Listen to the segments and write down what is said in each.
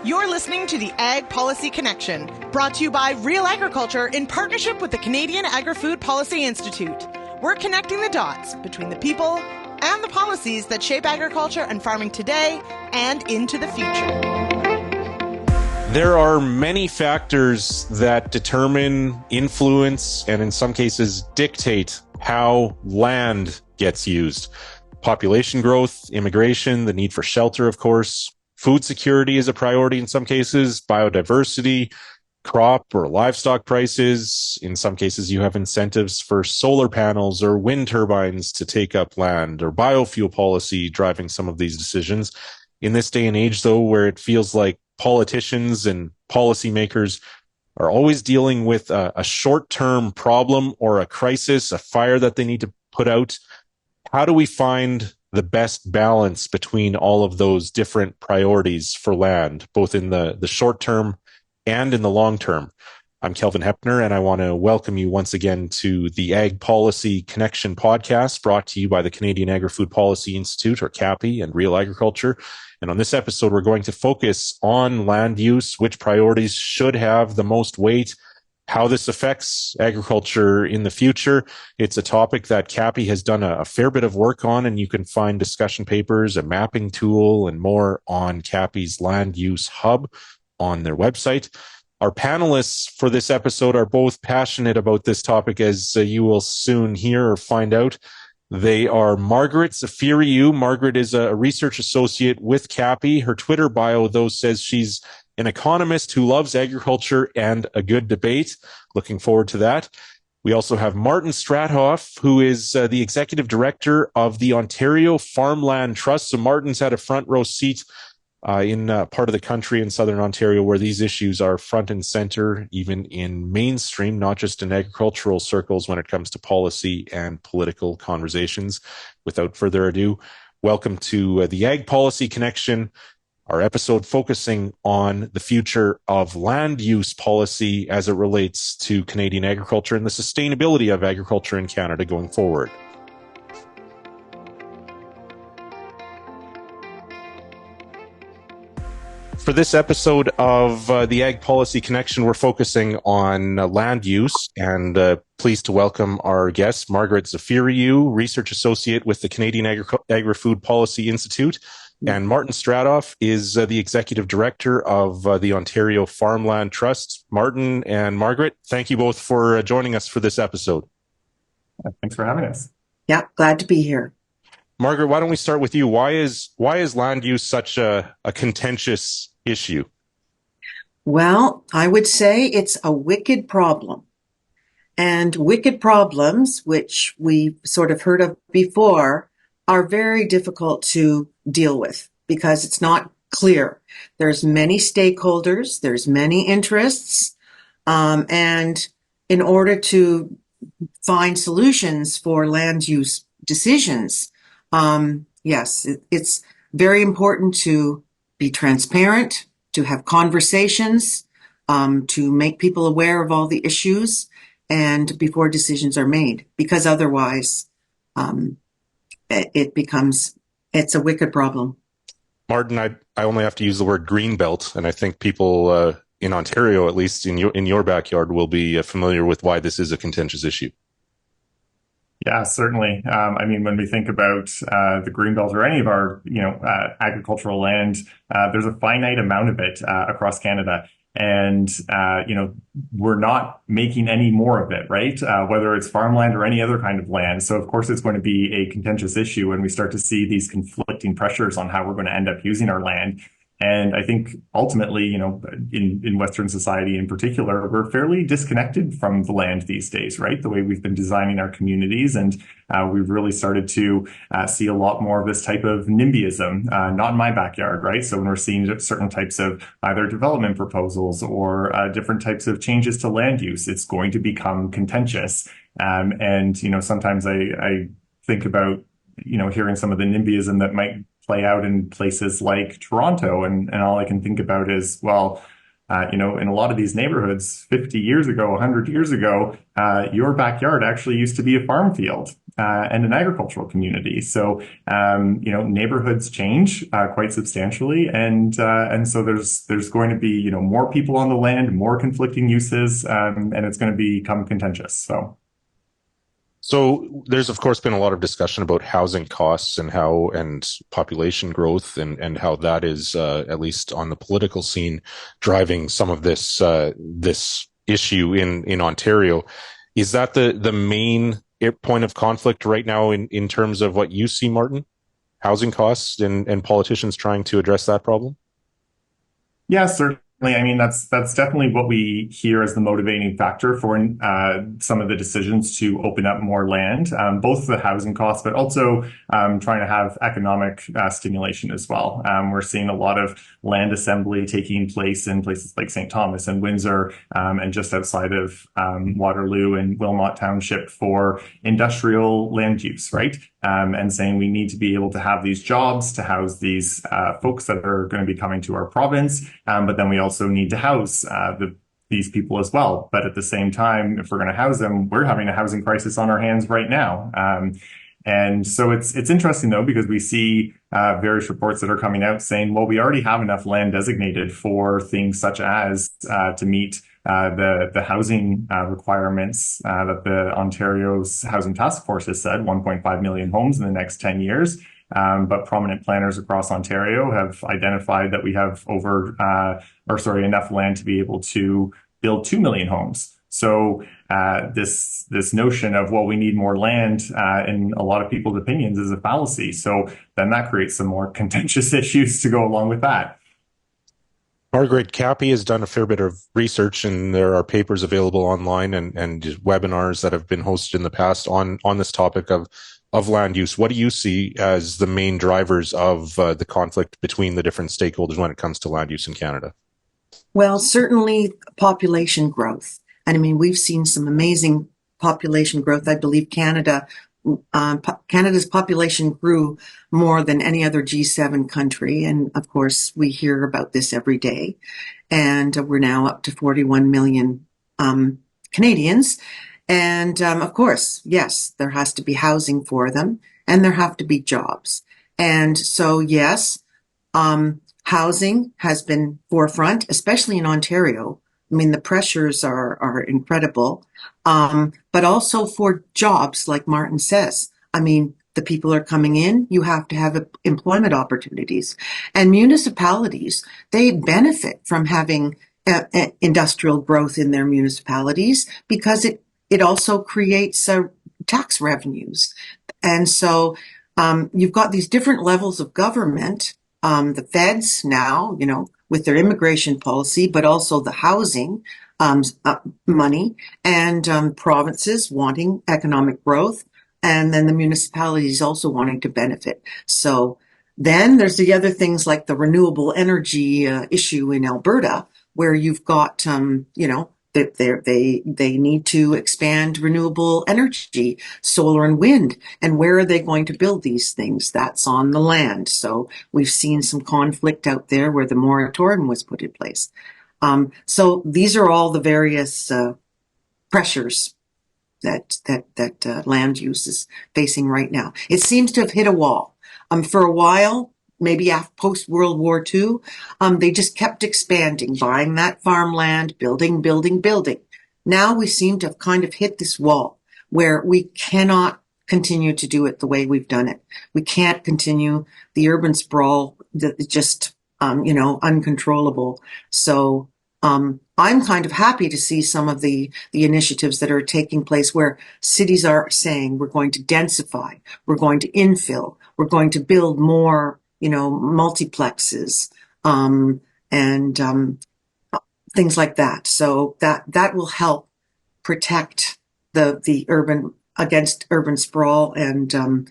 You're listening to the Ag Policy Connection, brought to you by RealAgriculture in partnership with the Canadian Agri-Food Policy Institute. We're connecting the dots between the people and the policies that shape agriculture and farming today and into the future. There are many factors that determine, influence, and in some cases dictate how land gets used. Population growth, immigration, the need for shelter, of course. Food security is a priority in some cases, biodiversity, crop or livestock prices. In some cases, you have incentives for solar panels or wind turbines to take up land, or biofuel policy driving some of these decisions. In this day and age, though, where it feels like politicians and policymakers are always dealing with a short-term problem or a crisis, a fire that they need to put out, how do we find the best balance between all of those different priorities for land, both in the short term and in the long term? I'm Kelvin Hepner, and I want to welcome you once again to the Ag Policy Connection podcast, brought to you by the Canadian Agri-Food Policy Institute, or CAPI, and RealAgriculture. And on this episode, we're going to focus on land use, which priorities should have the most weight, how this affects agriculture in the future. It's a topic that CAPI has done a fair bit of work on, and you can find discussion papers, a mapping tool, and more on CAPI's Land Use Hub on their website. Our panelists for this episode are both passionate about this topic, as you will soon hear or find out. They are Margaret Zafiriou. Margaret is a research associate with CAPI. Her Twitter bio, though, says she's an economist who loves agriculture and a good debate. Looking forward to that. We also have Martin Strathoff, who is the executive director of the Ontario Farmland Trust. So Martin's had a front row seat in part of the country in southern Ontario where these issues are front and center, even in mainstream, not just in agricultural circles when it comes to policy and political conversations. Without further ado, welcome to the Ag Policy Connection, our episode focusing on the future of land use policy as it relates to Canadian agriculture and the sustainability of agriculture in Canada going forward. For this episode of the Ag Policy Connection, we're focusing on land use, and pleased to welcome our guest, Margaret Zafiriou, research associate with the Canadian Agri-Food Policy Institute. And Martin Strathoff is the executive director of the Ontario Farmland Trust. Martin and Margaret, thank you both for joining us for this episode. Thanks for having us. Yeah, glad to be here. Margaret, why don't we start with you? Why is land use such a contentious issue? Well, I would say it's a wicked problem. And wicked problems, which we've sort of heard of before, are very difficult to deal with because it's not clear. There's many stakeholders, there's many interests, and in order to find solutions for land use decisions, yes, it's very important to be transparent, to have conversations, to make people aware of all the issues and before decisions are made, because otherwise, it's a wicked problem. Martin, I only have to use the word greenbelt, and I think people in Ontario, at least in your backyard, will be familiar with why this is a contentious issue. Yeah, certainly. I mean, when we think about the greenbelt or any of our, agricultural land, there's a finite amount of it across Canada. And, we're not making any more of it, right? Whether it's farmland or any other kind of land. So, of course, it's going to be a contentious issue when we start to see these conflicting pressures on how we're going to end up using our land. And I think ultimately, in Western society in particular, we're fairly disconnected from the land these days, right? The way we've been designing our communities. And we've really started to see a lot more of this type of NIMBYism, not in my backyard, right? So when we're seeing certain types of either development proposals or different types of changes to land use, it's going to become contentious. And sometimes I think about, hearing some of the NIMBYism that might play out in places like Toronto. And all I can think about is, well, in a lot of these neighborhoods 50 years ago, 100 years ago, your backyard actually used to be a farm field. and an agricultural community. So, neighborhoods change quite substantially, and so there's going to be more people on the land, more conflicting uses, and it's going to become contentious. So there's of course been a lot of discussion about housing costs and population growth and how that is at least on the political scene driving some of this issue in Ontario. Is that the main point of conflict right now in terms of what you see, Martin? Housing costs and politicians trying to address that problem? Yeah, certainly. I mean, that's definitely what we hear as the motivating factor for some of the decisions to open up more land, both the housing costs, but also trying to have economic stimulation as well. We're seeing a lot of land assembly taking place in places like St. Thomas and Windsor, and just outside of Waterloo and Wilmot Township for industrial land use, right? And saying we need to be able to have these jobs to house these folks that are going to be coming to our province, but then we also need to house these people as well. But at the same time, if we're going to house them, we're having a housing crisis on our hands right now. And so it's interesting though, because we see various reports that are coming out saying, well, we already have enough land designated for things such as to meet the housing requirements that the Ontario's Housing Task Force has said, 1.5 million homes in the next 10 years. But prominent planners across Ontario have identified that we have enough land to be able to build 2 million homes. So this notion of, well, we need more land in a lot of people's opinions is a fallacy. So then that creates some more contentious issues to go along with that. Margaret Cappy has done a fair bit of research, and there are papers available online and webinars that have been hosted in the past on this topic of land use. What do you see as the main drivers of the conflict between the different stakeholders when it comes to land use in Canada? Well, certainly population growth. And I mean, we've seen some amazing population growth. I believe Canada's population grew more than any other G7 country. And of course, we hear about this every day. And we're now up to 41 million Canadians. And of course, yes, there has to be housing for them, and there have to be jobs. And so, yes, housing has been forefront, especially in Ontario. I mean, the pressures are incredible, but also for jobs, like Martin says. I mean, the people are coming in. You have to have employment opportunities, and municipalities, they benefit from having industrial growth in their municipalities because it also creates tax revenues. And so you've got these different levels of government, the feds now, with their immigration policy, but also the housing money, and provinces wanting economic growth, and then the municipalities also wanting to benefit. So then there's the other things like the renewable energy issue in Alberta, where you've got, they need to expand renewable energy, solar and wind. And where are they going to build these things? That's on the land. So we've seen some conflict out there where the moratorium was put in place. So these are all the various pressures that land use is facing right now. It seems to have hit a wall. For a while, maybe after post-World War II, they just kept expanding, buying that farmland, building. Now we seem to have kind of hit this wall where we cannot continue to do it the way we've done it. We can't continue the urban sprawl that is just, uncontrollable. So I'm kind of happy to see some of the initiatives that are taking place where cities are saying we're going to densify, we're going to infill, we're going to build more multiplexes, and things like that. So that will help protect the urban against urban sprawl, and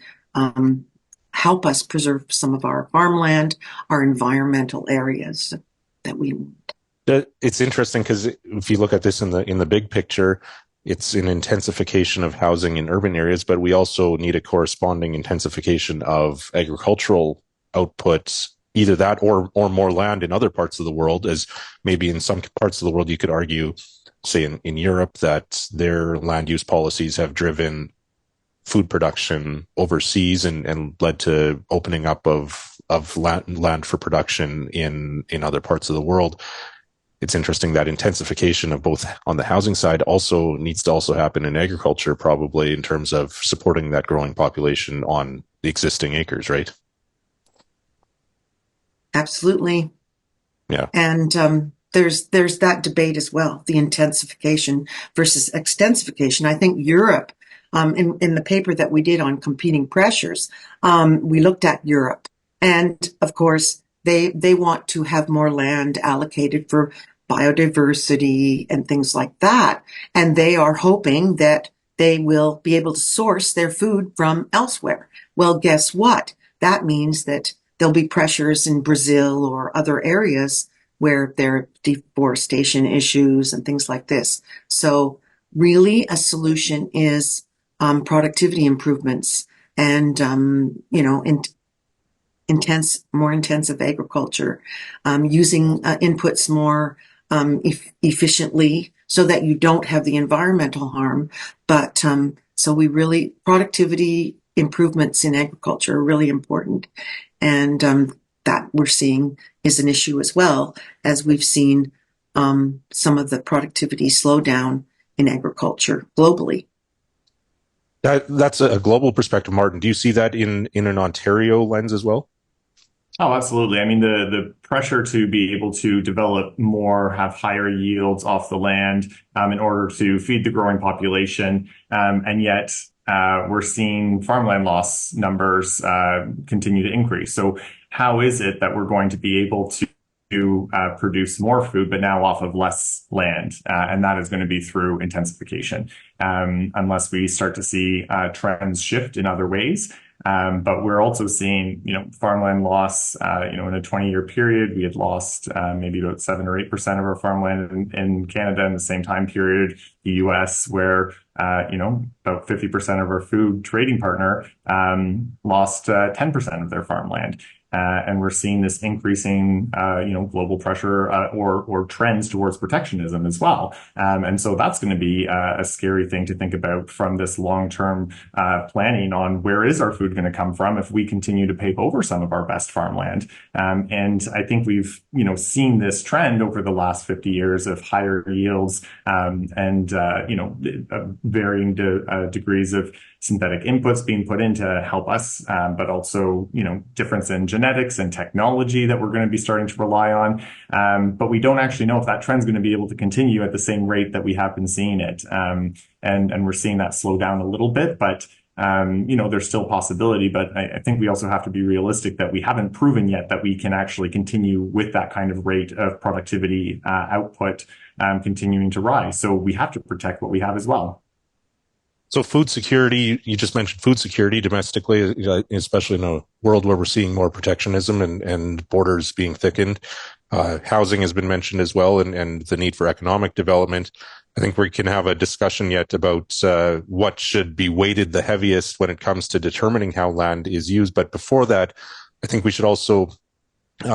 help us preserve some of our farmland, our environmental areas that we want. It's interesting because if you look at this in the big picture, it's an intensification of housing in urban areas, but we also need a corresponding intensification of agricultural outputs, either that or more land in other parts of the world, as maybe in some parts of the world you could argue, say in Europe, that their land use policies have driven food production overseas and led to opening up of land for production in other parts of the world. It's interesting that intensification of both on the housing side also needs to also happen in agriculture, probably in terms of supporting that growing population on the existing acres, right? Absolutely. Yeah. And there's that debate as well, the intensification versus extensification. I think Europe, in the paper that we did on competing pressures, we looked at Europe. And of course, they want to have more land allocated for biodiversity and things like that. And they are hoping that they will be able to source their food from elsewhere. Well, guess what? That means that there'll be pressures in Brazil or other areas where there are deforestation issues and things like this. So really a solution is productivity improvements and, more intensive agriculture, using inputs more efficiently so that you don't have the environmental harm. But productivity improvements in agriculture are really important. And that we're seeing is an issue as well, as we've seen some of the productivity slow down in agriculture globally. That's a global perspective, Martin. Do you see that in an Ontario lens as well? Oh, absolutely. I mean, the pressure to be able to develop more, have higher yields off the land in order to feed the growing population. And yet we're seeing farmland loss numbers continue to increase. So how is it that we're going to be able to produce more food, but now off of less land? And that is going to be through intensification, unless we start to see trends shift in other ways. But we're also seeing, farmland loss, in a 20-year period, we had lost maybe about 7 or 8% of our farmland in Canada. In the same time period, the US, where, about 50% of our food trading partner lost 10% of their farmland. And we're seeing this increasing, global pressure or trends towards protectionism as well. And so that's going to be a scary thing to think about from this long-term planning on where is our food going to come from if we continue to paper over some of our best farmland. And I think we've, seen this trend over the last 50 years of higher yields and varying degrees of synthetic inputs being put in to help us, but also, difference in genetics and technology that we're going to be starting to rely on. But we don't actually know if that trend's going to be able to continue at the same rate that we have been seeing it. And we're seeing that slow down a little bit, but there's still possibility, but I think we also have to be realistic that we haven't proven yet that we can actually continue with that kind of rate of productivity output continuing to rise. So we have to protect what we have as well. So food security, you just mentioned food security domestically, especially in a world where we're seeing more protectionism and borders being thickened. Housing has been mentioned as well, and the need for economic development. I think we can have a discussion yet about what should be weighted the heaviest when it comes to determining how land is used. But before that, I think we should also,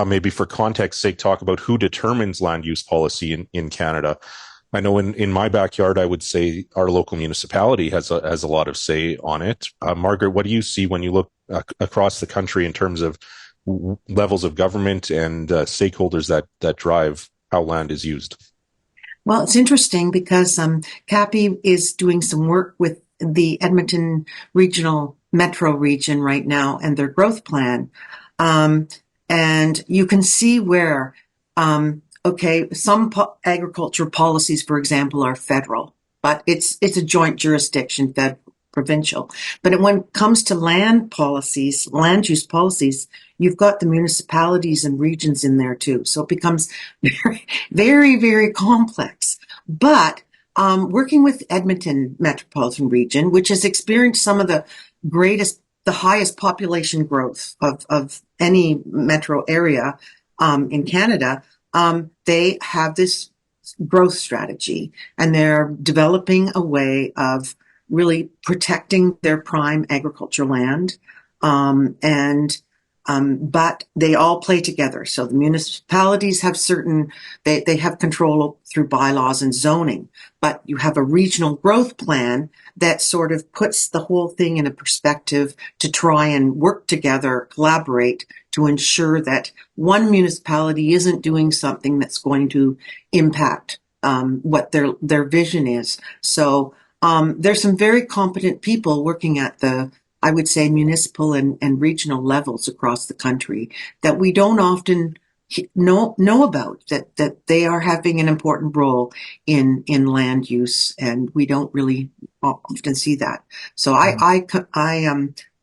maybe for context's sake, talk about who determines land use policy in Canada. I know in my backyard, I would say our local municipality has a lot of say on it. Margaret, what do you see when you look across the country in terms of levels of government and stakeholders that drive how land is used? Well, it's interesting because CAPI is doing some work with the Edmonton Regional Metro region right now and their growth plan. And you can see where some agriculture policies, for example, are federal, but it's a joint jurisdiction, provincial. But when it comes to land policies, land use policies, you've got the municipalities and regions in there too. So it becomes very, very, very complex. But working with Edmonton Metropolitan Region, which has experienced some of the highest population growth of any metro area in Canada, they have this growth strategy, and they're developing a way of really protecting their prime agriculture land, and But they all play together. So the municipalities have they have control through bylaws and zoning, but you have a regional growth plan that sort of puts the whole thing in a perspective to try and work together, collaborate to ensure that one municipality isn't doing something that's going to impact what their vision is. So there's some very competent people working at I would say, municipal and regional levels across the country that we don't often know about, that they are having an important role in land use, and we don't really often see that. So I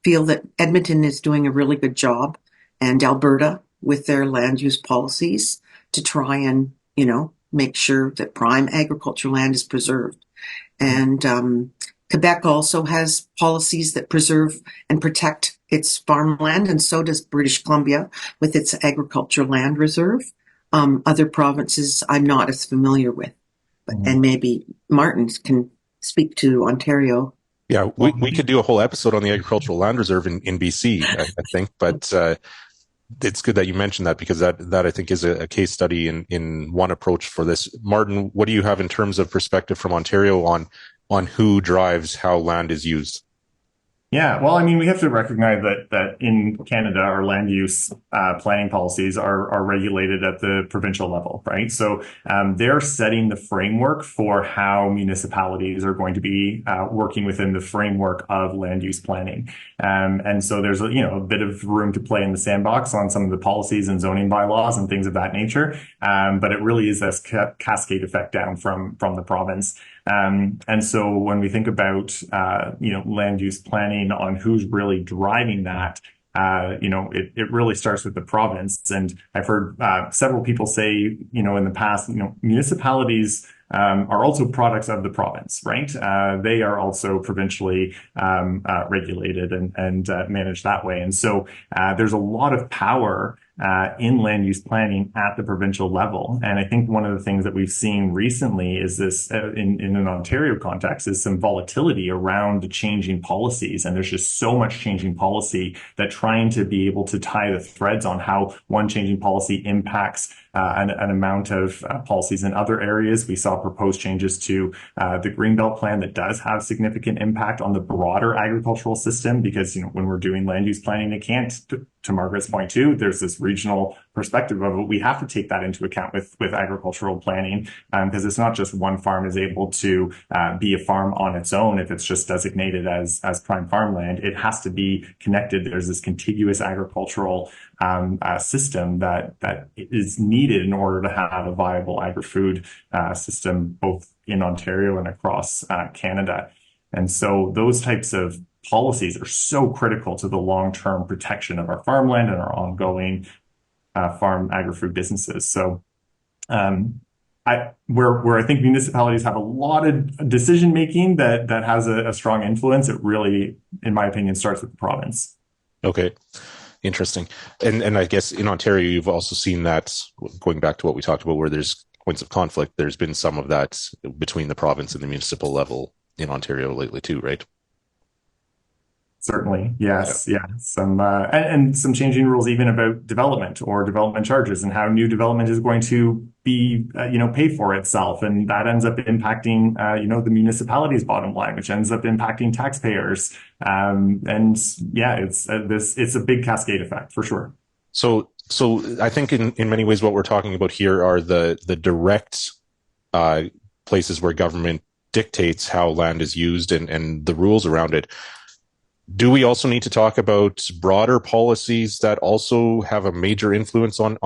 feel that Edmonton is doing a really good job, and Alberta with their land use policies to try and, make sure that prime agricultural land is preserved. And Quebec also has policies that preserve and protect its farmland, and so does British Columbia with its agricultural land reserve. Other provinces I'm not as familiar with, and maybe Martin can speak to Ontario. Yeah, we could do a whole episode on the agricultural land reserve in BC, I think, but it's good that you mentioned that, because that I think is a case study in one approach for this. Martin, what do you have in terms of perspective from Ontario on who drives how land is used? Yeah, well, I mean, we have to recognize that in Canada, our land use planning policies are regulated at the provincial level, right? So they're setting the framework for how municipalities are going to be working within the framework of land use planning. And so there's a bit of room to play in the sandbox on some of the policies and zoning bylaws and things of that nature. But it really is this cascade effect down from the province. And so when we think about, land use planning on who's really driving that, it really starts with the province. And I've heard several people say, in the past, municipalities are also products of the province, right? They are also provincially regulated and managed that way. And so there's a lot of power in land use planning at the provincial level. And I think one of the things that we've seen recently is this, in an Ontario context, is some volatility around the changing policies. And there's just so much changing policy that trying to be able to tie the threads on how one changing policy impacts an amount of policies in other areas. We saw proposed changes to the Greenbelt plan that does have significant impact on the broader agricultural system, because when we're doing land use planning, it can't, to Margaret's point too, there's this regional perspective of it. We have to take that into account with agricultural planning, because it's not just one farm is able to be a farm on its own if it's just designated as prime farmland. It has to be connected. There's this contiguous agricultural system that is needed in order to have a viable agri-food system both in Ontario and across Canada. And so those types of policies are so critical to the long-term protection of our farmland and our ongoing farm agri-food businesses. So where I think municipalities have a lot of decision making that has a strong influence, it really, in my opinion, starts with the province. Okay. Interesting. And I guess in Ontario, you've also seen that, going back to what we talked about, where there's points of conflict, there's been some of that between the province and the municipal level in Ontario lately too, right? Certainly, yes, yeah. Some and some changing rules even about development or development charges and how new development is going to be, pay for itself, and that ends up impacting, the municipality's bottom line, which ends up impacting taxpayers. And yeah, it's a big cascade effect for sure. So I think in many ways what we're talking about here are the direct places where government dictates how land is used and the rules around it. Do we also need to talk about broader policies that also have a major influence on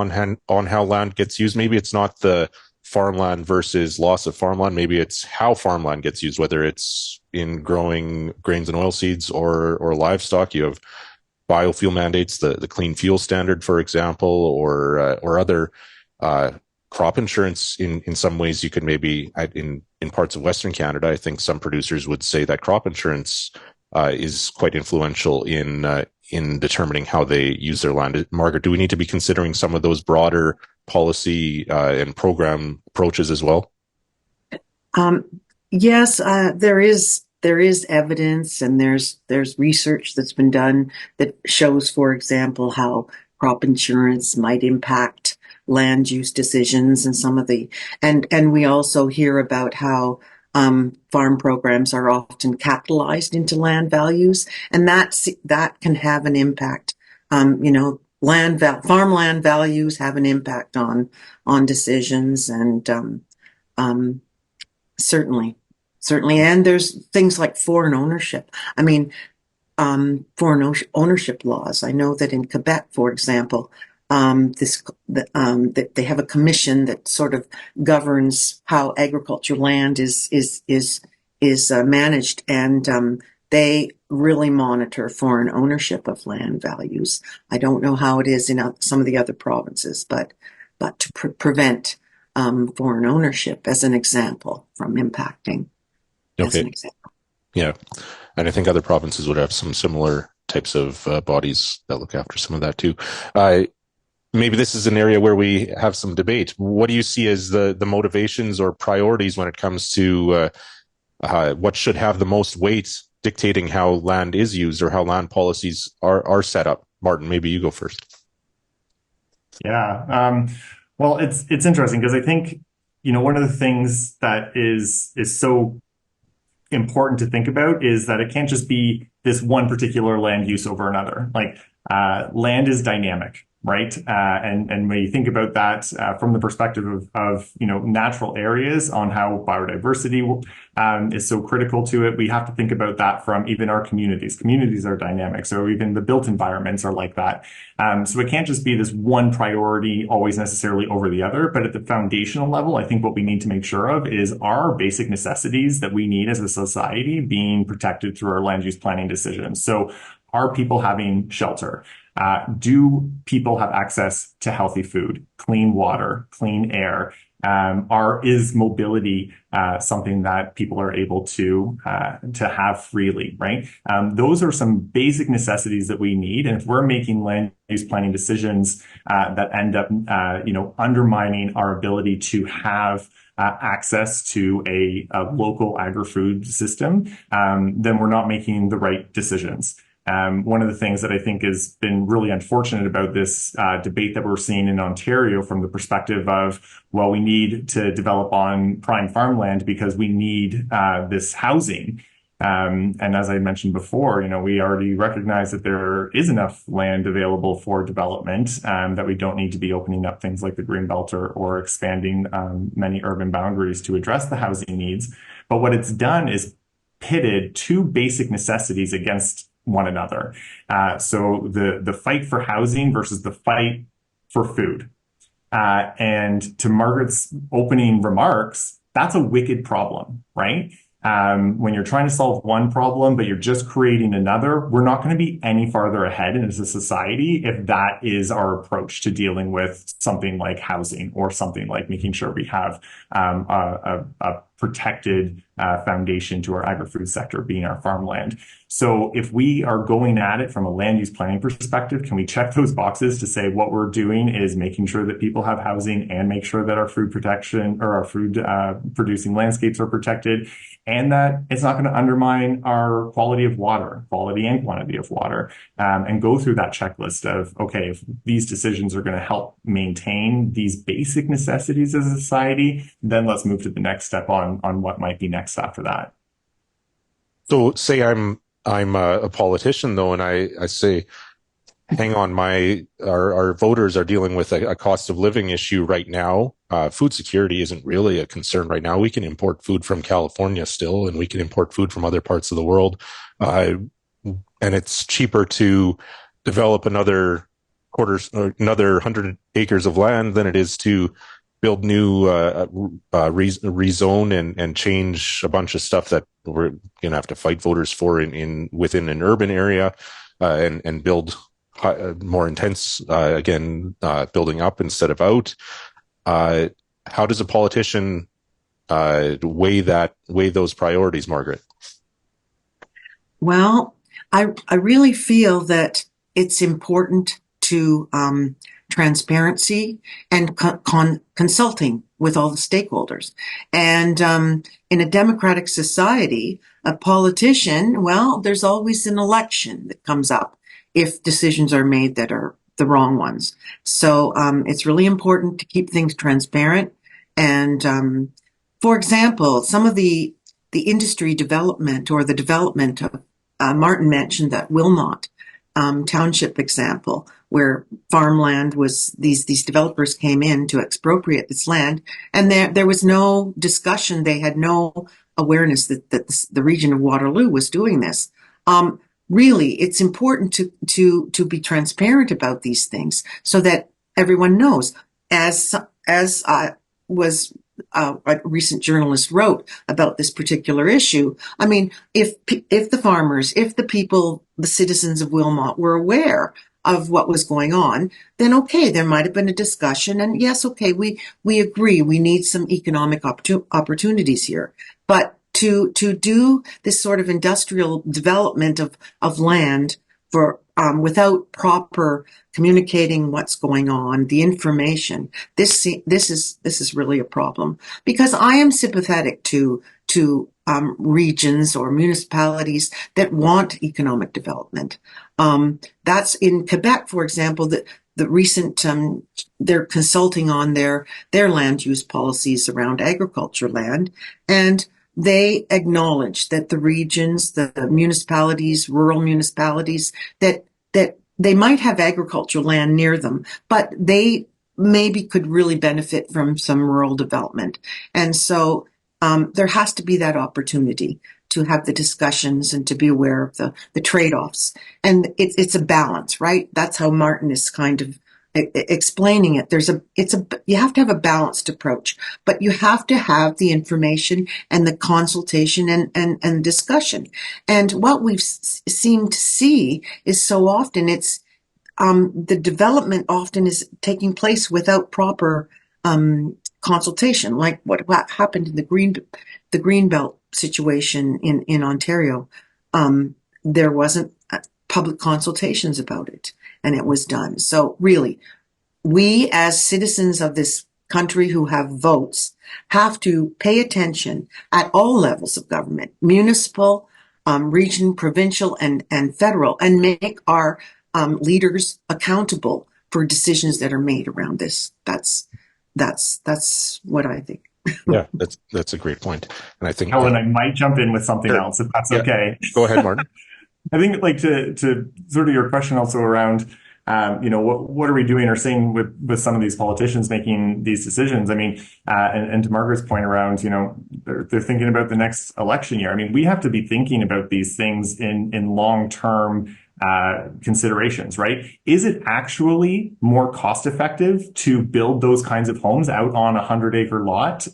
how land gets used? Maybe it's not the farmland versus loss of farmland. Maybe it's how farmland gets used, whether it's in growing grains and oilseeds or livestock. You have biofuel mandates, the clean fuel standard, for example, or other crop insurance. In some ways, you could maybe in parts of Western Canada, I think some producers would say that crop insurance is quite influential in determining how they use their land. Margaret, do we need to be considering some of those broader policy and program approaches as well? Yes, there is there is evidence and there's research that's been done that shows, for example, how crop insurance might impact land use decisions and and we also hear about how farm programs are often capitalized into land values, and that can have an impact. Farmland values have an impact on decisions, and certainly, and there's things like foreign ownership. I mean, ownership laws. I know that in Quebec, for example, that they have a commission that sort of governs how agriculture land is managed, and they really monitor foreign ownership of land values. I don't know how it is in some of the other provinces, but to prevent foreign ownership, as an example, from impacting. As an example. Yeah. And I think other provinces would have some similar types of bodies that look after some of that too. Maybe this is an area where we have some debate. What do you see as the motivations or priorities when it comes to what should have the most weight dictating how land is used or how land policies are set up? Martin, maybe you go first. Yeah. Well, it's interesting because I think, one of the things that is so important to think about is that it can't just be this one particular land use over another. Like, land is dynamic, right? And when you think about that from the perspective of natural areas, on how biodiversity is so critical to it, we have to think about that from even our communities. Communities are dynamic, so even the built environments are like that. So it can't just be this one priority always necessarily over the other, but at the foundational level, I think what we need to make sure of is our basic necessities that we need as a society being protected through our land use planning decisions. So are people having shelter? Do people have access to healthy food, clean water, clean air? Is mobility something that people are able to have freely, right? Those are some basic necessities that we need. And if we're making land use planning decisions that end up, undermining our ability to have access to a local agri-food system, then we're not making the right decisions. One of the things that I think has been really unfortunate about this debate that we're seeing in Ontario from the perspective of, well, we need to develop on prime farmland because we need this housing. And as I mentioned before, we already recognize that there is enough land available for development, that we don't need to be opening up things like the Greenbelt or expanding many urban boundaries to address the housing needs. But what it's done is pitted two basic necessities against one another. So the fight for housing versus the fight for food. And to Margaret's opening remarks, that's a wicked problem, right? When you're trying to solve one problem, but you're just creating another, we're not going to be any farther ahead as a society if that is our approach to dealing with something like housing or something like making sure we have a protected foundation to our agri-food sector being our farmland. So if we are going at it from a land use planning perspective, can we check those boxes to say what we're doing is making sure that people have housing and make sure that our food protection or our food producing landscapes are protected, and that it's not going to undermine our quality of water, quality and quantity of water, and go through that checklist of, okay, if these decisions are going to help maintain these basic necessities as a society, then let's move to the next step on what might be next after that. So say I'm a politician though, and I say, hang on, our voters are dealing with a cost of living issue right now. Food security isn't really a concern right now. We can import food from California still, and we can import food from other parts of the world. And it's cheaper to develop another 100 acres of land than it is to build new, rezone and change a bunch of stuff that we're going to have to fight voters for within an urban area, and build more intense, building up instead of out. How does a politician weigh those priorities, Margaret? Well, I really feel that it's important to transparency and consulting with all the stakeholders. And in a democratic society, a politician, well, there's always an election that comes up if decisions are made that are the wrong ones. So it's really important to keep things transparent. And for example, some of the industry development or the development of Martin mentioned that Wilmot township example, where farmland was these developers came in to expropriate this land, and there was no discussion. They had no awareness that the region of Waterloo was doing this. Really, it's important to be transparent about these things so that everyone knows. As was a recent journalist wrote about this particular issue. I mean, if the farmers, if the people, the citizens of Wilmot were aware of what was going on, then okay, there might have been a discussion, and yes, okay, we agree we need some economic opportunities here, but to do this sort of industrial development of land for without proper communicating what's going on, the information, this is really a problem, because I am sympathetic to regions or municipalities that want economic development. That's in Quebec, for example, the recent they're consulting on their land use policies around agriculture land, and they acknowledge that the regions, the municipalities, rural municipalities, that they might have agricultural land near them, but they maybe could really benefit from some rural development. And so there has to be that opportunity to have the discussions and to be aware of the trade-offs. And it's a balance, right? That's how Martin is kind of explaining it. You have to have a balanced approach, but you have to have the information and the consultation and discussion. And what we've seemed to see is so often it's the development often is taking place without proper consultation, like what happened in the Greenbelt situation in Ontario. There wasn't public consultations about it, and it was done. So really, we as citizens of this country who have votes have to pay attention at all levels of government, municipal, region, provincial, and federal, and make our leaders accountable for decisions that are made around this. That's what I think. Yeah, that's a great point. And I think Helen, I might jump in with something Sure. else if that's Yeah. okay. Go ahead, Martin. I think like to sort of your question also around, what are we doing or saying with some of these politicians making these decisions? I mean, and to Margaret's point around, they're thinking about the next election year. I mean, we have to be thinking about these things in long-term considerations, right? Is it actually more cost effective to build those kinds of homes out on a 100-acre lot?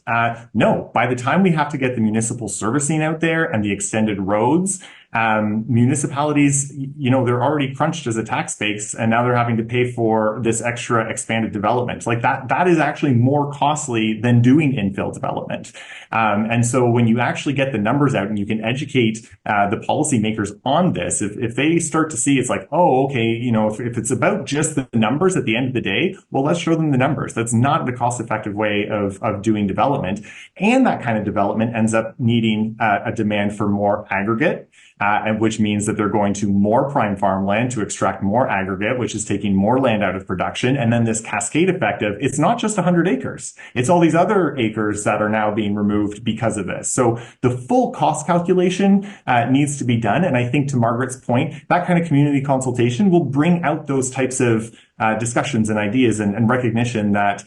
No. By the time we have to get the municipal servicing out there and the extended roads, municipalities, they're already crunched as a tax base, and now they're having to pay for this extra expanded development. Like that is actually more costly than doing infill development. And so when you actually get the numbers out and you can educate the policymakers on this, if they start to see it's like, oh, okay, if it's about just the numbers at the end of the day, well, let's show them the numbers. That's not the cost-effective way of doing development. And that kind of development ends up needing a demand for more aggregate. And which means that they're going to more prime farmland to extract more aggregate, which is taking more land out of production. And then this cascade effect of it's not just 100 acres. It's all these other acres that are now being removed because of this. So the full cost calculation needs to be done. And I think to Margaret's point, that kind of community consultation will bring out those types of discussions and ideas and recognition that,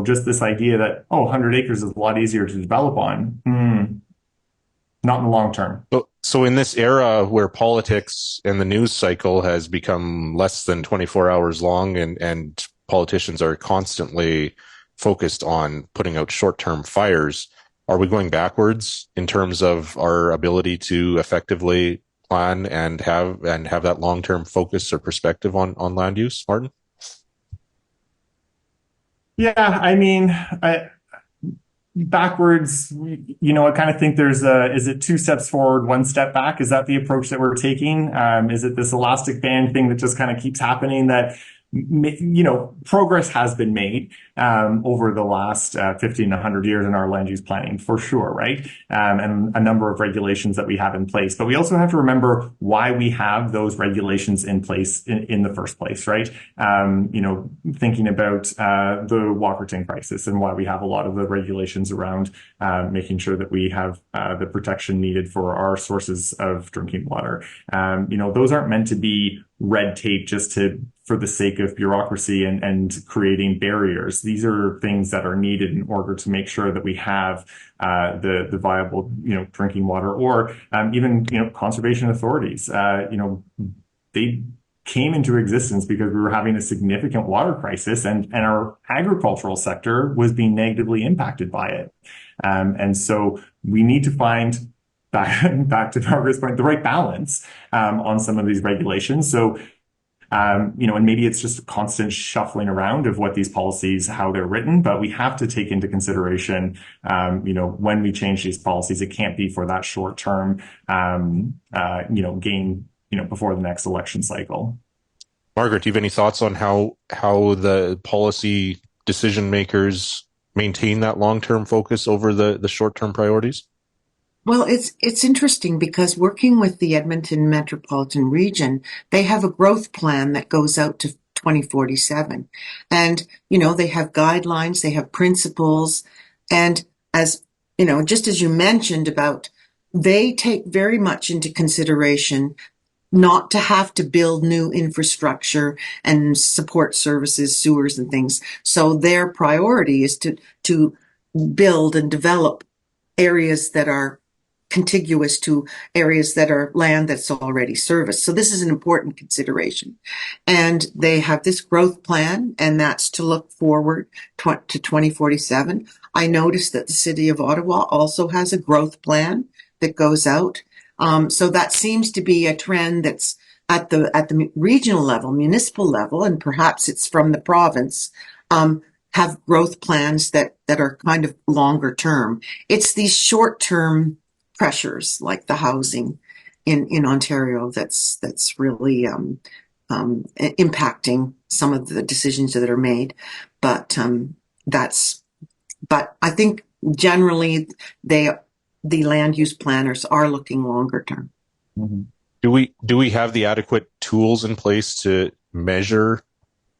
just this idea that, 100 acres is a lot easier to develop on. Not in the long term. So in this era where politics and the news cycle has become less than 24 hours long and politicians are constantly focused on putting out short-term fires, are we going backwards in terms of our ability to effectively plan and have that long-term focus or perspective on land use, Martin? Yeah, I mean, backwards, I kind of think is it 2 steps forward, 1 step back? Is that the approach that we're taking? Is it this elastic band thing that just kind of keeps happening that progress has been made over the last 50 and 100 years in our land use planning, for sure, right? And a number of regulations that we have in place. But we also have to remember why we have those regulations in place in the first place, right? Thinking about the Walkerton crisis and why we have a lot of the regulations around making sure that we have the protection needed for our sources of drinking water. Those aren't meant to be red tape just for the sake of bureaucracy and creating barriers. These are things that are needed in order to make sure that we have the viable, drinking water, or even, conservation authorities. They came into existence because we were having a significant water crisis, and our agricultural sector was being negatively impacted by it. And so we need to find, back to Margaret's point, the right balance on some of these regulations. So, and maybe it's just a constant shuffling around of what these policies, how they're written, but we have to take into consideration, when we change these policies, it can't be for that short term, gain, before the next election cycle. Margaret, do you have any thoughts on how the policy decision makers maintain that long-term focus over the short-term priorities? Well, it's interesting because working with the Edmonton metropolitan region, they have a growth plan that goes out to 2047. And, they have guidelines, they have principles. And as, just as you mentioned about, they take very much into consideration not to have to build new infrastructure and support services, sewers and things. So their priority is to build and develop areas that are contiguous to areas that are land that's already serviced. So this is an important consideration. And they have this growth plan, and that's to look forward to 2047. I noticed that the city of Ottawa also has a growth plan that goes out. So that seems to be a trend that's at the regional level, municipal level, and perhaps it's from the province, have growth plans that are kind of longer term. It's these short term pressures like the housing in Ontario that's really impacting some of the decisions that are made. But I think generally the land use planners are looking longer term. Mm-hmm. Do we have the adequate tools in place to measure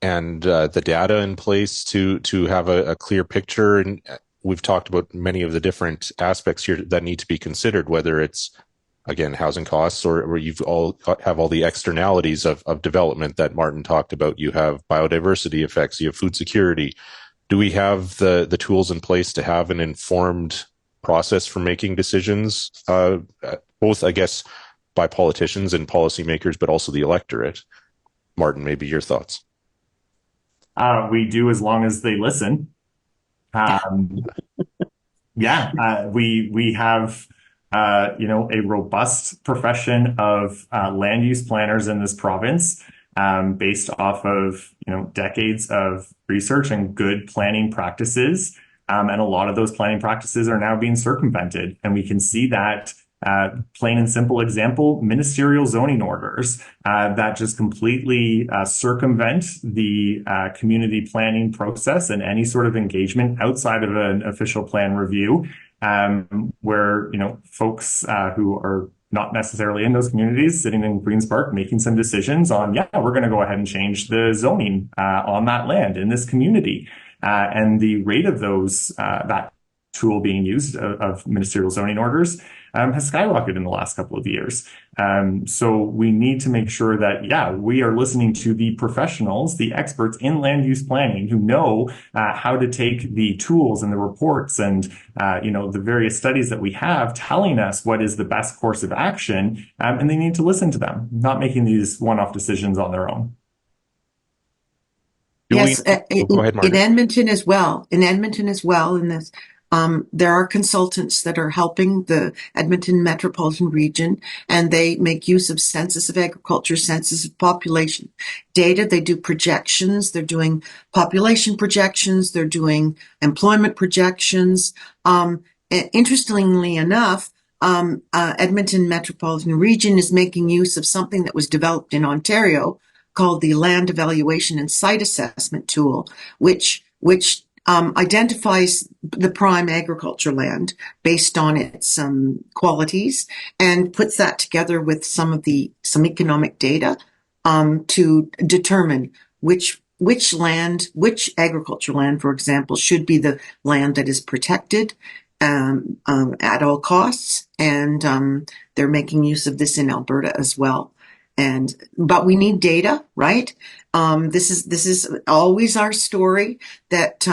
and the data in place to have a clear picture? And we've talked about many of the different aspects here that need to be considered, whether it's, again, housing costs or you've have all the externalities of development that Martin talked about. You have biodiversity effects, you have food security. Do we have the tools in place to have an informed process for making decisions, both, I guess, by politicians and policymakers, but also the electorate? Martin, maybe your thoughts. We do, as long as they listen. We have, a robust profession of land use planners in this province, based off of, decades of research and good planning practices. And a lot of those planning practices are now being circumvented. And we can see that, plain and simple example, ministerial zoning orders that just completely circumvent the community planning process and any sort of engagement outside of an official plan review, where, folks who are not necessarily in those communities sitting in Queen's Park making some decisions on, we're going to go ahead and change the zoning on that land in this community. And the rate of those, that tool being used of ministerial zoning orders has skyrocketed in the last couple of years. So we need to make sure that, we are listening to the professionals, the experts in land use planning who know how to take the tools and the reports and, the various studies that we have telling us what is the best course of action. And they need to listen to them, not making these one-off decisions on their own. Go ahead, Margaret. In Edmonton as well, in this, there are consultants that are helping the Edmonton metropolitan region, and they make use of census of agriculture, census of population data. They do projections. They're doing population projections. They're doing employment projections. Interestingly enough, Edmonton metropolitan region is making use of something that was developed in Ontario called the Land Evaluation and Site Assessment tool, which identifies the prime agriculture land based on its qualities and puts that together with some economic data to determine which agriculture land, for example, should be the land that is protected at all costs, and they're making use of this in Alberta as well. But we need data, right? This is always our story, that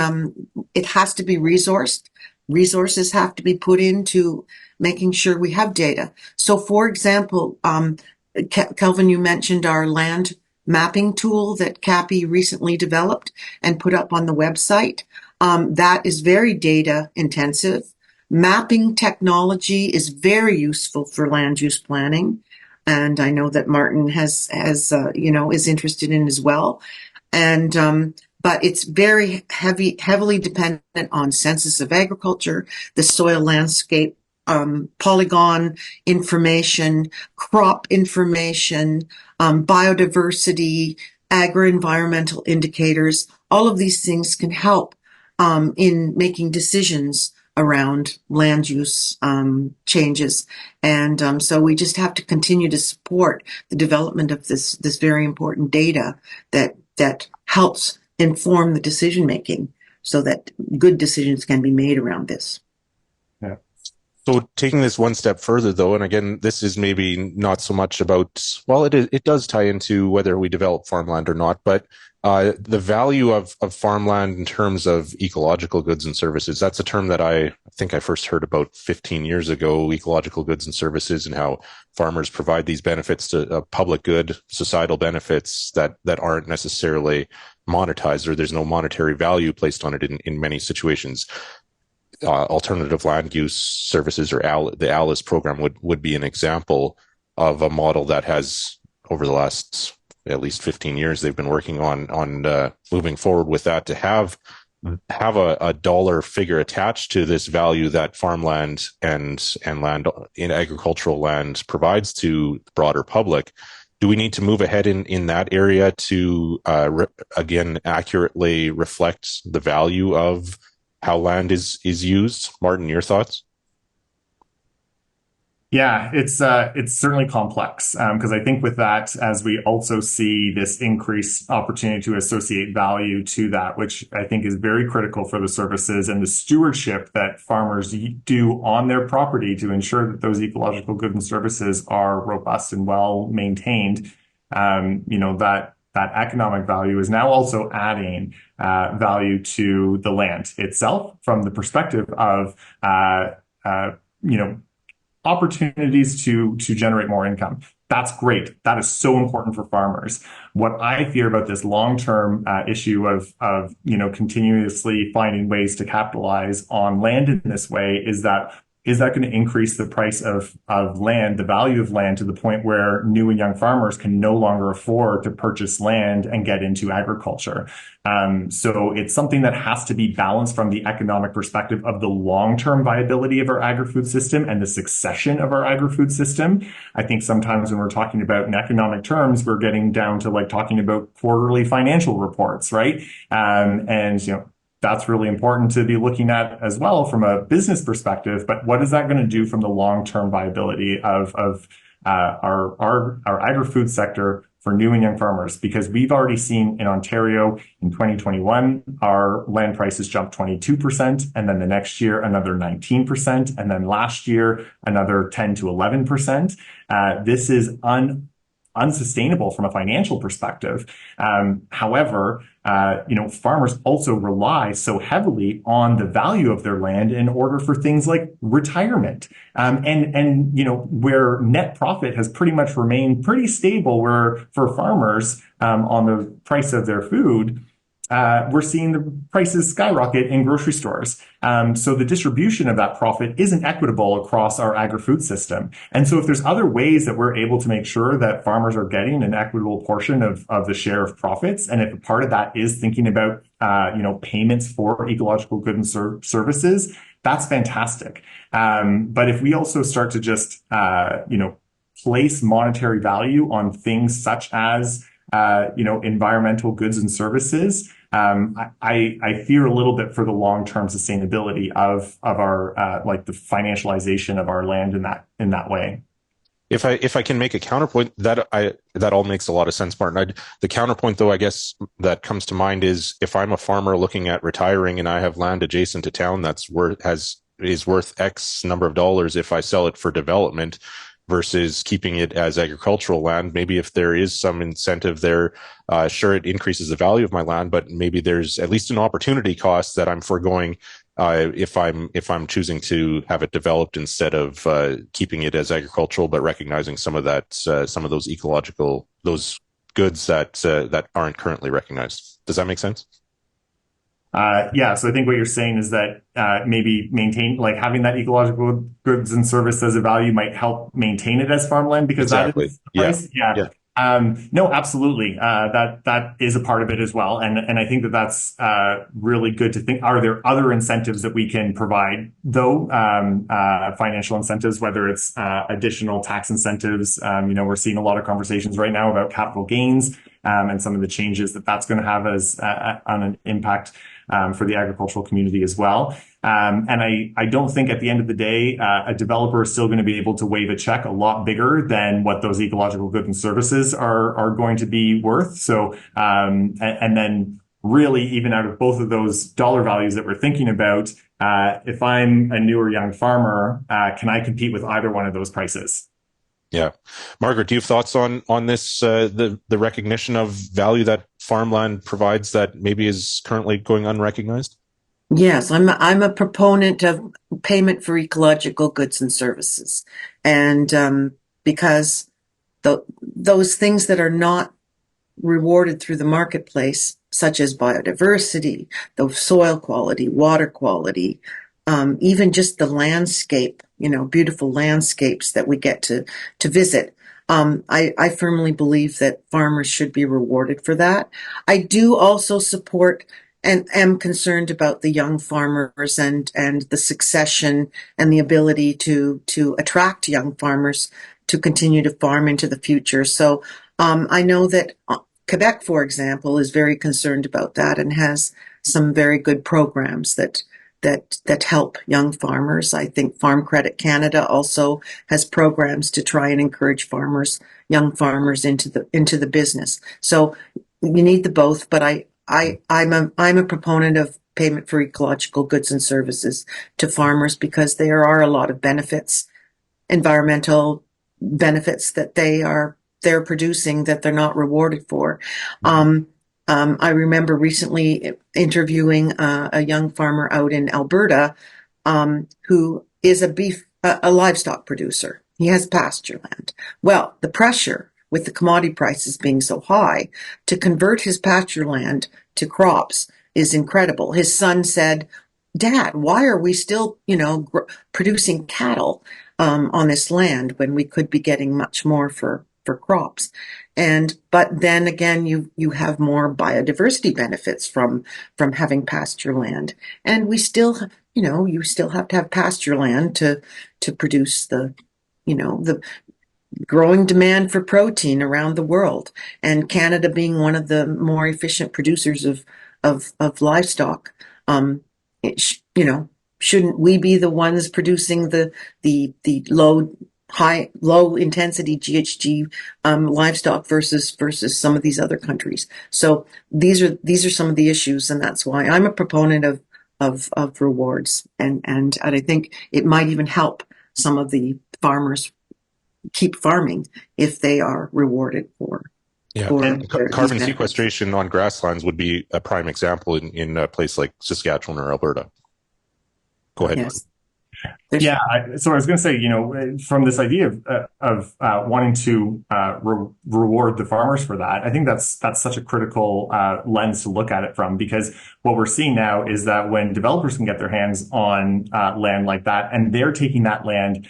it has to be resourced. Resources have to be put into making sure we have data. So, for example, Kelvin, you mentioned our land mapping tool that CAPI recently developed and put up on the website. That is very data intensive. Mapping technology is very useful for land use planning, and I know that Martin is interested in as well. And but it's very heavily dependent on census of agriculture, the soil landscape, polygon information, crop information, biodiversity, agri-environmental indicators. All of these things can help in making decisions around land use changes. And so we just have to continue to support the development of this very important data that helps inform the decision making so that good decisions can be made around this. Yeah. So taking this one step further, though, and again, this is maybe not so much about, well, it does tie into whether we develop farmland or not, but the value of farmland in terms of ecological goods and services, that's a term that I think I first heard about 15 years ago, ecological goods and services, and how farmers provide these benefits to public good, societal benefits that aren't necessarily monetized, or there's no monetary value placed on it in many situations. Alternative land use services, or the ALIS program would be an example of a model that has, over the last at least 15 years, they've been working on moving forward with that, to have a dollar figure attached to this value that farmland and land in agricultural land provides to the broader public. Do we need to move ahead in that area to again accurately reflect the value of how land is used? Martin, your thoughts? Yeah, it's certainly complex, because I think with that, as we also see this increased opportunity to associate value to that, which I think is very critical for the services and the stewardship that farmers do on their property to ensure that those ecological goods and services are robust and well maintained. That economic value is now also adding value to the land itself from the perspective of opportunities to generate more income. That's great. That is so important for farmers. What I fear about this long-term issue of continuously finding ways to capitalize on land in this way is that going to increase the price of land, the value of land, to the point where new and young farmers can no longer afford to purchase land and get into agriculture? So it's something that has to be balanced from the economic perspective of the long-term viability of our agri-food system and the succession of our agri-food system. I think sometimes when we're talking about in economic terms, we're getting down to like talking about quarterly financial reports, right? That's really important to be looking at as well from a business perspective. But what is that going to do from the long-term viability of our agri-food sector for new and young farmers? Because we've already seen in Ontario in 2021, our land prices jumped 22%, and then the next year another 19%, and then last year another 10 to 11%. This is unsustainable from a financial perspective. However, farmers also rely so heavily on the value of their land in order for things like retirement. Where net profit has pretty much remained pretty stable, where for farmers, on the price of their food, we're seeing the prices skyrocket in grocery stores. So the distribution of that profit isn't equitable across our agri-food system. And so if there's other ways that we're able to make sure that farmers are getting an equitable portion of the share of profits, and if a part of that is thinking about, payments for ecological goods and services, that's fantastic. But if we also start to just, place monetary value on things such as environmental goods and services, I fear a little bit for the long-term sustainability of our like the financialization of our land in that way. If I can make a counterpoint, that all makes a lot of sense, Martin. The counterpoint, though, I guess that comes to mind is if I'm a farmer looking at retiring and I have land adjacent to town is worth X number of dollars if I sell it for development versus keeping it as agricultural land. Maybe if there is some incentive there, sure, it increases the value of my land, but maybe there's at least an opportunity cost that I'm foregoing if I'm choosing to have it developed instead of keeping it as agricultural, but recognizing some of those ecological goods that aren't currently recognized. Does that make sense? Yeah, so I think what you're saying is that maybe having that ecological goods and service as a value might help maintain it as farmland because exactly. That is the price. Yeah. No, absolutely. That is a part of it as well. And I think that's really good to think. Are there other incentives that we can provide though? Financial incentives, whether it's additional tax incentives. We're seeing a lot of conversations right now about capital gains and some of the changes that's going to have as on an impact for the agricultural community as well. And I don't think at the end of the day, a developer is still going to be able to wave a check a lot bigger than what those ecological goods and services are going to be worth. So, and then really even out of both of those dollar values that we're thinking about, if I'm a new or young farmer, can I compete with either one of those prices? Yeah. Margaret, do you have thoughts on this, the recognition of value that farmland provides that maybe is currently going unrecognized? Yes, I'm a proponent of payment for ecological goods and services. And because those things that are not rewarded through the marketplace, such as biodiversity, the soil quality, water quality, even just the landscape, beautiful landscapes that we get to visit. I firmly believe that farmers should be rewarded for that. I do also support and am concerned about the young farmers and the succession and the ability to attract young farmers to continue to farm into the future. So I know that Quebec, for example, is very concerned about that and has some very good programs that help young farmers. I think Farm Credit Canada also has programs to try and encourage young farmers into the business. So you need the both, but I'm a proponent of payment for ecological goods and services to farmers because there are a lot of benefits, environmental benefits that they're producing that they're not rewarded for. I remember recently interviewing a young farmer out in Alberta who is a livestock producer. He has pasture land. Well, the pressure with the commodity prices being so high to convert his pasture land to crops is incredible. His son said, "Dad, why are we still, producing cattle on this land when we could be getting much more for crops?" But then again, you have more biodiversity benefits from having pasture land, and we still, you still have to have pasture land to produce the growing demand for protein around the world, and Canada being one of the more efficient producers of livestock. Shouldn't we be the ones producing the low intensity GHG livestock versus some of these other countries? So these are some of the issues, and that's why I'm a proponent of rewards, and I think it might even help some of the farmers keep farming if they are rewarded for. Yeah, and carbon sequestration on grasslands would be a prime example in a place like Saskatchewan or Alberta. Go ahead. Yes. Yeah, so I was going to say, from this idea of wanting to reward the farmers for that, I think that's such a critical lens to look at it from, because what we're seeing now is that when developers can get their hands on land like that, and they're taking that land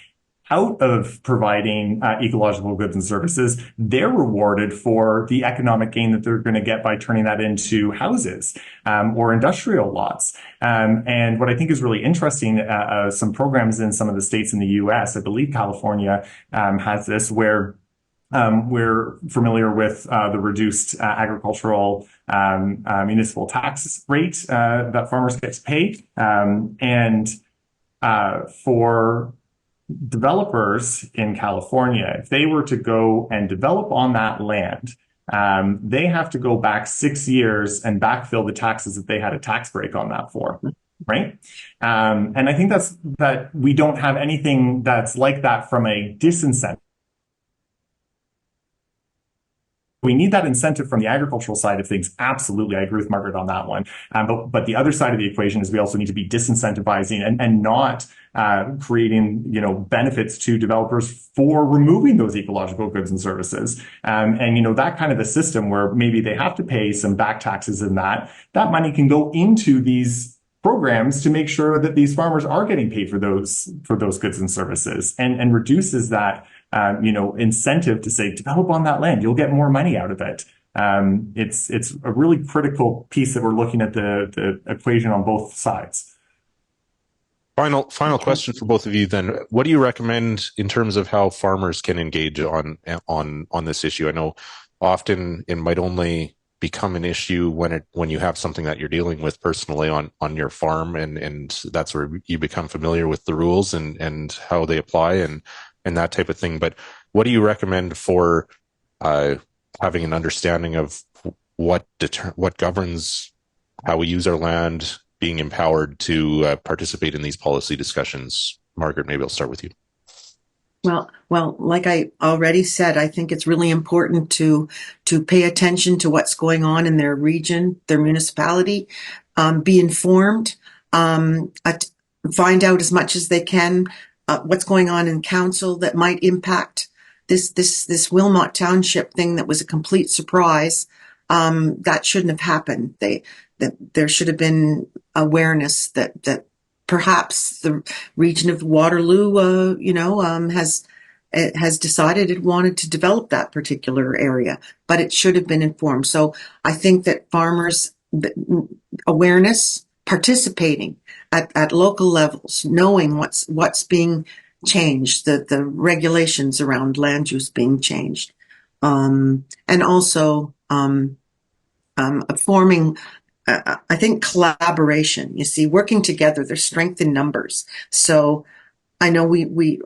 out of providing ecological goods and services, they're rewarded for the economic gain that they're going to get by turning that into houses or industrial lots. And what I think is really interesting, some programs in some of the states in the US, I believe California has this, where We're familiar with the reduced agricultural municipal tax rate that farmers get to pay. And for developers in California, if they were to go and develop on that land, they have to go back 6 years and backfill the taxes that they had a tax break on that for. Right. And I think that we don't have anything that's like that from a disincentive. We need that incentive from the agricultural side of things. Absolutely. I agree with Margaret on that one. But the other side of the equation is we also need to be disincentivizing and not creating, benefits to developers for removing those ecological goods and services. And that kind of a system where maybe they have to pay some back taxes in that money can go into these programs to make sure that these farmers are getting paid for those goods and services, and reduces that incentive to say, develop on that land, you'll get more money out of it. It's a really critical piece that we're looking at the equation on both sides. Final question for both of you then. What do you recommend in terms of how farmers can engage on this issue? I know often it might only become an issue when you have something that you're dealing with personally on your farm, and that's where you become familiar with the rules and how they apply and that type of thing. But what do you recommend for having an understanding of what governs how we use our land, being empowered to participate in these policy discussions? Margaret, maybe I'll start with you. Well, like I already said, I think it's really important to pay attention to what's going on in their region, their municipality, be informed, find out as much as they can what's going on in council that might impact this Wilmot Township thing that was a complete surprise. That shouldn't have happened. There should have been awareness that perhaps the region of Waterloo, has decided it wanted to develop that particular area, but it should have been informed. So I think that farmers' awareness, participating at local levels, knowing what's being changed, the regulations around land use being changed, and also forming. I think collaboration, you see, working together, there's strength in numbers. So I know we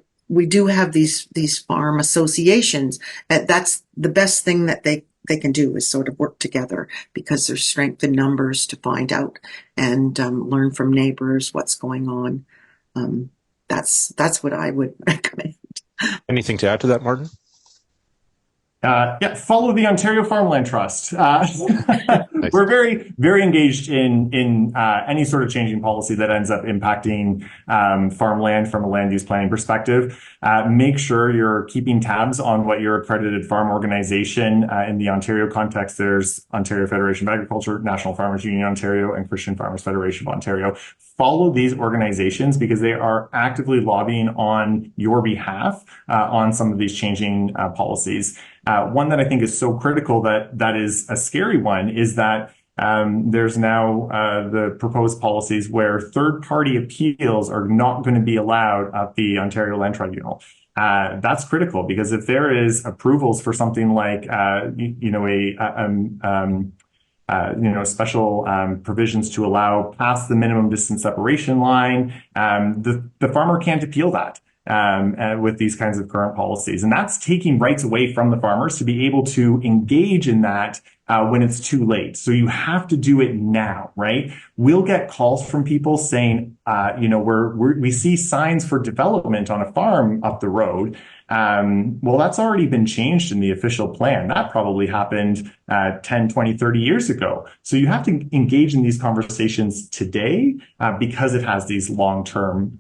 do have these farm associations. That's the best thing that they can do is sort of work together, because there's strength in numbers to find out and learn from neighbors what's going on. That's what I would recommend. Anything to add to that, Martin? Follow the Ontario Farmland Trust. Nice. We're very, very engaged in any sort of changing policy that ends up impacting farmland from a land use planning perspective. Make sure you're keeping tabs on what your accredited farm organization, in the Ontario context, there's Ontario Federation of Agriculture, National Farmers Union Ontario, and Christian Farmers Federation of Ontario. Follow these organizations because they are actively lobbying on your behalf on some of these changing policies. One that I think is so critical that is a scary one is that there's now the proposed policies where third-party appeals are not going to be allowed at the Ontario Land Tribunal. That's critical because if there is approvals for something like special provisions to allow past the minimum distance separation line, the farmer can't appeal that. With these kinds of current policies. And that's taking rights away from the farmers to be able to engage in that when it's too late. So you have to do it now, right? We'll get calls from people saying, we see signs for development on a farm up the road. Well, that's already been changed in the official plan. That probably happened 10, 20, 30 years ago. So you have to engage in these conversations today because it has these long-term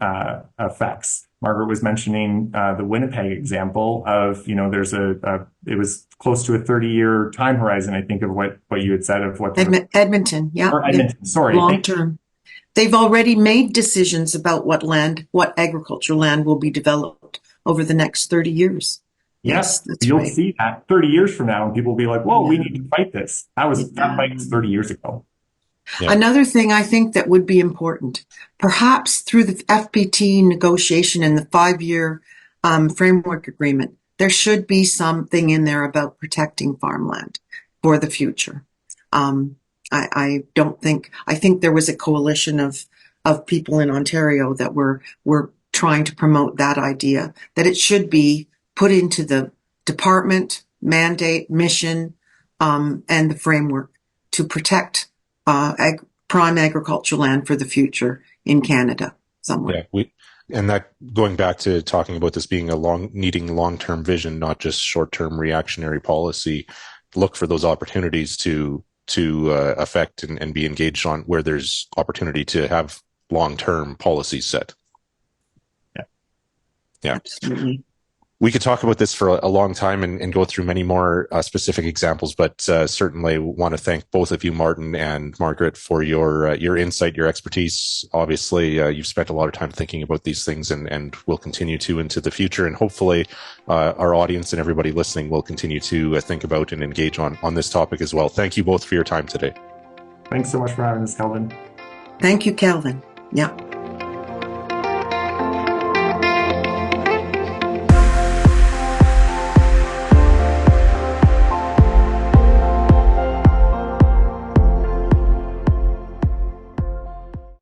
effects. Margaret was mentioning the Winnipeg example of, it was close to a 30-year time horizon, I think, of what you had said of what Edmonton, yeah. Or Edmonton, sorry. Long term. They've already made decisions about what agricultural land will be developed over the next 30 years. Yes, that's you'll right. see that 30 years from now, and people will be like, whoa, we need to fight this. That fight was 30 years ago. Yeah. Another thing I think that would be important, perhaps through the FPT negotiation and the 5-year framework agreement, there should be something in there about protecting farmland for the future. I think there was a coalition of people in Ontario that were trying to promote that idea, that it should be put into the department mandate, mission, and the framework to protect prime agricultural land for the future in Canada somewhere. Yeah, and that going back to talking about this being needing long-term vision, not just short-term reactionary policy. Look for those opportunities to affect and be engaged on where there's opportunity to have long-term policies set. Yeah. Absolutely. We could talk about this for a long time and go through many more specific examples, but certainly want to thank both of you, Martin and Margaret, for your insight, your expertise. Obviously, you've spent a lot of time thinking about these things and will continue to into the future. And hopefully our audience and everybody listening will continue to think about and engage on this topic as well. Thank you both for your time today. Thanks so much for having us, Kelvin. Thank you, Kelvin. Yeah.